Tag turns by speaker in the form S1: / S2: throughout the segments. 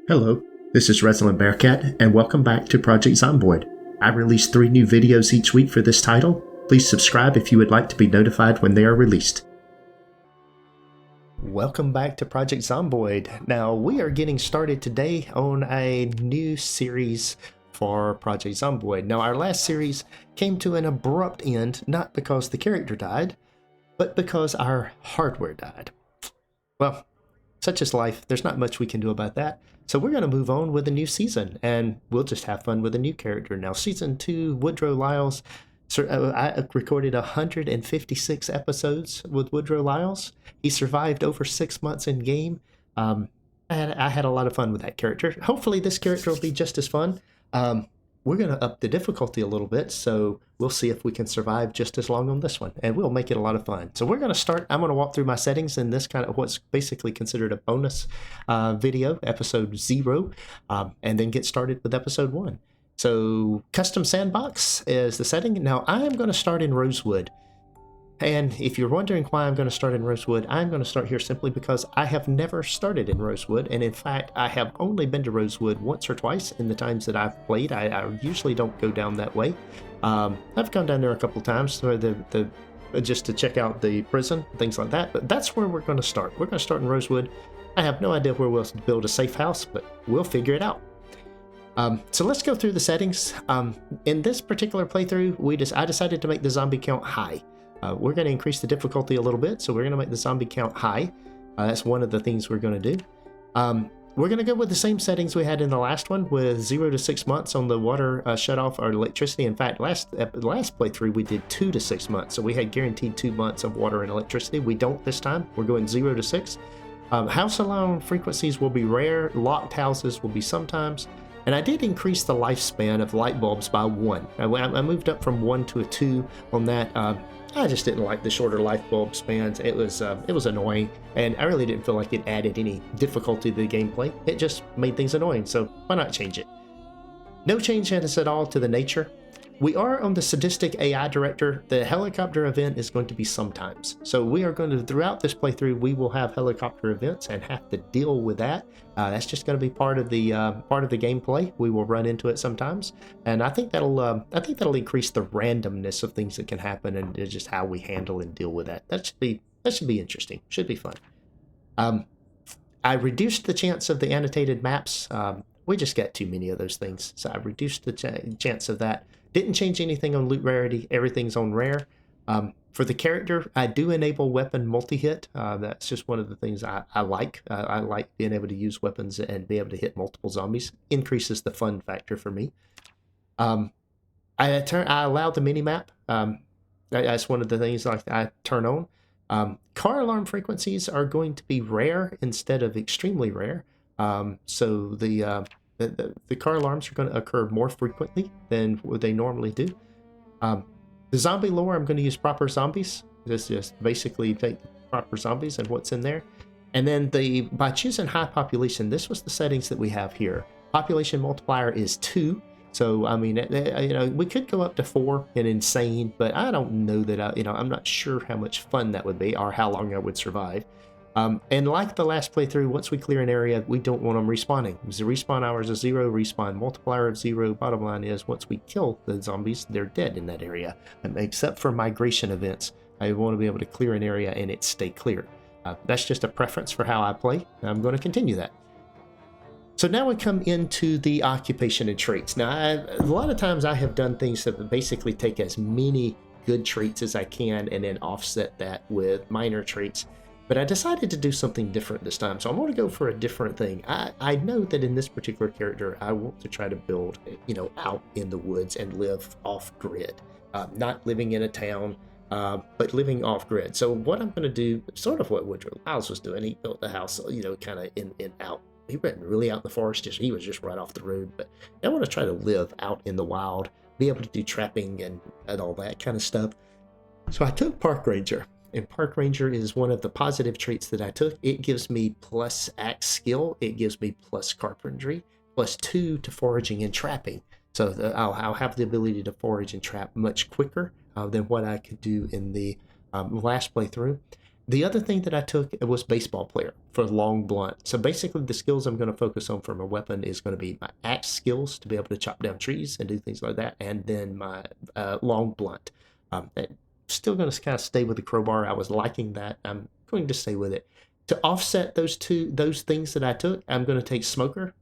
S1: Hello, this is Resilan Bearcat, and welcome back to Project Zomboid. I release 3 new videos each week for this title. Please subscribe if you would like to be notified when they are released. Welcome back to Project Zomboid. Now, we are getting started today on a new series for Project Zomboid. Now, our last series came to an abrupt end, not because the character died, but because our hardware died. Well, such is life. There's not much we can do about that. So we're going to move on with a new season, and we'll just have fun with a new character. Now, Season 2, Woodrow Lyles, I recorded 156 episodes with Woodrow Lyles. He survived over 6 months in game. I had a lot of fun with that character. Hopefully this character will be just as fun. We're going to up the difficulty a little bit, so we'll see if we can survive just as long on this one, and we'll make it a lot of fun. So we're going to start. I'm going to walk through my settings in this kind of what's basically considered a bonus video, episode 0, and then get started with episode 1. So custom sandbox is the setting. Now I am going to start in Rosewood. And if you're wondering why I'm going to start in Rosewood, I'm going to start here simply because I have never started in Rosewood. And in fact, I have only been to Rosewood once or twice in the times that I've played. I usually don't go down that way. I've gone down there a couple of times for just to check out the prison, things like that. But that's where we're going to start. We're going to start in Rosewood. I have no idea where we'll build a safe house, but we'll figure it out. So let's go through the settings. In this particular playthrough, I decided to make the zombie count high. We're going to increase the difficulty a little bit, so we're going to make the zombie count high. That's one of the things we're going to do. We're going to go with the same settings we had in the last one, with 0 to 6 months on the water shut-off or electricity. In fact, last playthrough we did 2 to 6 months, so we had guaranteed 2 months of water and electricity. We don't this time. We're going 0 to 6. House alarm frequencies will be rare. Locked houses will be sometimes. And I did increase the lifespan of light bulbs by 1. I moved up from 1 to a 2 on that. I just didn't like the shorter light bulb spans. It was annoying, and I really didn't feel like it added any difficulty to the gameplay. It just made things annoying, so why not change it? No change at all to the nature. We are on the sadistic AI director. The helicopter event is going to be sometimes. So we are going to, throughout this playthrough, we will have helicopter events and have to deal with that. That's just going to be part of the gameplay. We will run into it sometimes, and I think that'll increase the randomness of things that can happen and just how we handle and deal with that. That should be interesting. Should be fun. I reduced the chance of the annotated maps. We just got too many of those things, so I reduced the chance of that. Didn't change anything on loot rarity. Everything's on rare. For the character, I do enable weapon multi-hit. That's just one of the things I like. I like being able to use weapons and be able to hit multiple zombies. Increases the fun factor for me. I allow the mini-map. That's one of the things I turn on. Car alarm frequencies are going to be rare instead of extremely rare. So the car alarms are going to occur more frequently than what they normally do. The zombie lore, I'm going to use proper zombies. Just basically take proper zombies and what's in there. And then by choosing high population, this was the settings that we have here. Population multiplier is 2. So, I mean, we could go up to 4 in insane, but I don't know that, I'm not sure how much fun that would be or how long I would survive. And like the last playthrough, once we clear an area, we don't want them respawning. The respawn hours is 0, respawn multiplier of 0. Bottom line is, once we kill the zombies, they're dead in that area. Except for migration events, I want to be able to clear an area and it stay clear. That's just a preference for how I play. I'm going to continue that. So now we come into the occupation and traits. Now, a lot of times I have done things that basically take as many good traits as I can and then offset that with minor traits. But I decided to do something different this time, so I'm going to go for a different thing. I know that in this particular character, I want to try to build, out in the woods and live off-grid. Not living in a town, but living off-grid. So what I'm going to do, sort of what Woodrow Lyles was doing, he built the house, kind of in out. He wasn't really out in the forest, he was just right off the road. But I want to try to live out in the wild, be able to do trapping and all that kind of stuff. So I took Park Ranger. And Park Ranger is one of the positive traits that I took. It gives me plus axe skill. It gives me plus carpentry, plus 2 to foraging and trapping. So I'll have the ability to forage and trap much quicker than what I could do in the last playthrough. The other thing that I took was baseball player for long blunt. So basically the skills I'm going to focus on for my weapon is going to be my axe skills to be able to chop down trees and do things like that. And then my long blunt. Still going to kind of stay with the crowbar. I was liking that. I'm going to stay with it. To offset those things that I took, I'm going to take smoker.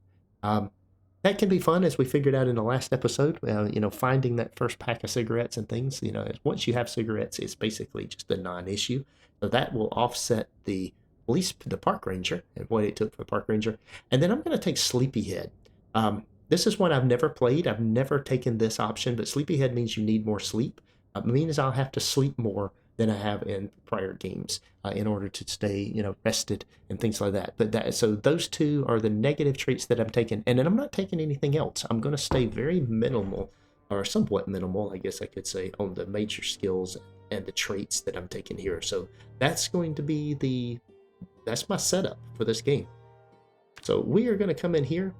S1: That can be fun, as we figured out in the last episode. Finding that first pack of cigarettes and things. Once you have cigarettes, it's basically just a non-issue. So that will offset the park ranger and what it took for the park ranger. And then I'm going to take sleepyhead. This is one I've never played. I've never taken this option, but sleepyhead means you need more sleep. It means I'll have to sleep more than I have in prior games in order to stay, rested and things like that. So those two are the negative traits that I'm taking. And then I'm not taking anything else. I'm going to stay very minimal, or somewhat minimal, I guess I could say, on the major skills and the traits that I'm taking here. So that's going to be that's my setup for this game. So we are going to come in here,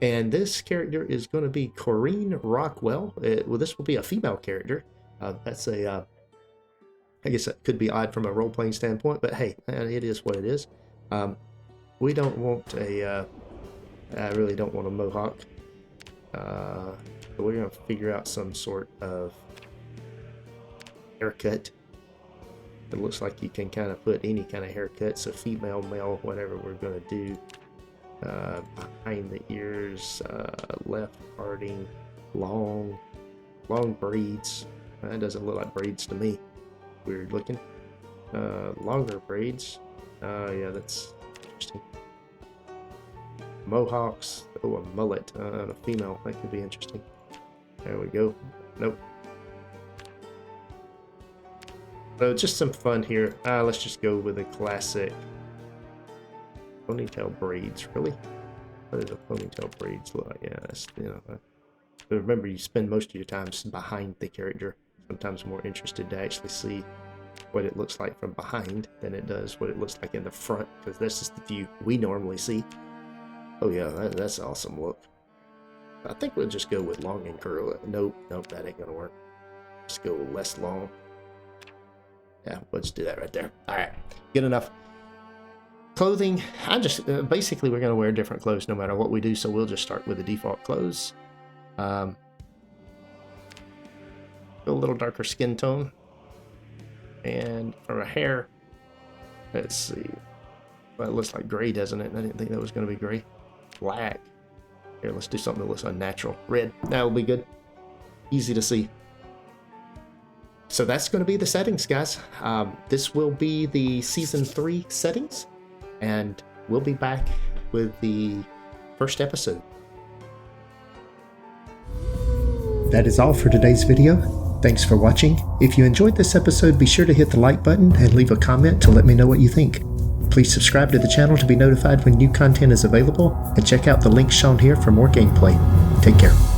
S1: and this character is going to be Corinne Rockwell. This will be a female character. That's I guess that could be odd from a role-playing standpoint, but hey, it is what it is. We don't want I really don't want a mohawk. But we're going to figure out some sort of haircut. It looks like you can kind of put any kind of haircut, so female, male, whatever we're going to do. Behind the ears, left parting, long braids. That doesn't look like braids to me. Weird looking. Longer braids. Yeah, that's interesting. Mohawks. Oh, a mullet. A female. That could be interesting. There we go. Nope. So just some fun here. Let's just go with a classic ponytail braids. Really? What does a ponytail braids look like? Yeah, that's, but remember, you spend most of your time behind the character. Sometimes more interested to actually see what it looks like from behind than it does what it looks like in the front, because this is the view we normally see. Oh yeah, that's an awesome look. I think we'll just go with long and curl. Nope, that ain't gonna work. Let's go less long. Yeah, let's do that right there. All right, good enough. Clothing, basically we're gonna wear different clothes no matter what we do, so we'll just start with the default clothes. A little darker skin tone. And for a hair, let's see. Well, it looks like gray, doesn't it? I didn't think that was going to be gray. Black. Here, let's do something that looks unnatural. Red. That'll be good. Easy to see. So that's going to be the settings, guys. This will be the Season 3 settings. And we'll be back with the first episode. That is all for today's video. Thanks for watching. If you enjoyed this episode, be sure to hit the like button and leave a comment to let me know what you think. Please subscribe to the channel to be notified when new content is available, and check out the links shown here for more gameplay. Take care.